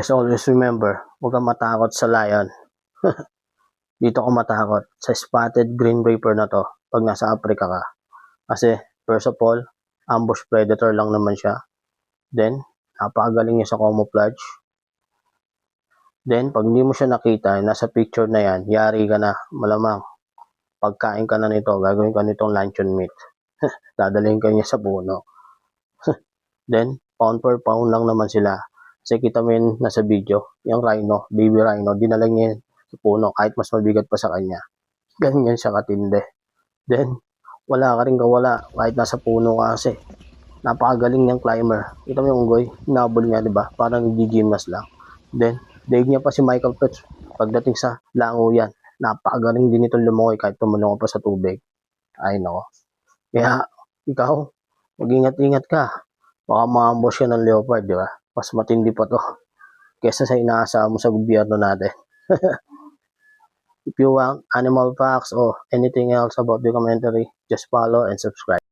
Just always remember, huwag kang matakot sa lion. Dito ka matakot sa spotted green reaper na to pag nasa Africa ka. Kasi, first of all, ambush predator lang naman siya. Then, napakagaling niya sa camouflage. Then, pag hindi mo siya nakita, nasa picture na yan, yari ka na, malamang. Pagkain ka na nito, gagawin ka nitong luncheon meat. Dadalhin ka niya sa puno. Then, pound per pound lang naman sila. Kasi kita mo yun nasa video, yung rhino, baby rhino, dinala niya sa puno kahit mas mabigat pa sa kanya. Ganyan siya katindi. Then, wala ka rin kawala kahit nasa puno ka kasi. Napakagaling niyang climber. Kita mo yung unggoy, hinabol niya, di ba? Parang nag-gymnast lang. Then, daig niya pa si Michael Phelps. Pagdating sa lango yan, napakagaling din itong lumangoy kahit tumalong ka pa sa tubig. Ay, nako. Kaya, ikaw, mag-ingat-ingat ka. Baka ma-ambush ka ng leopard, di ba? Mas matindi pa to kesa sa inaasahan mo sa gobyerno natin. If you want animal facts or anything else about the documentary, just follow and subscribe.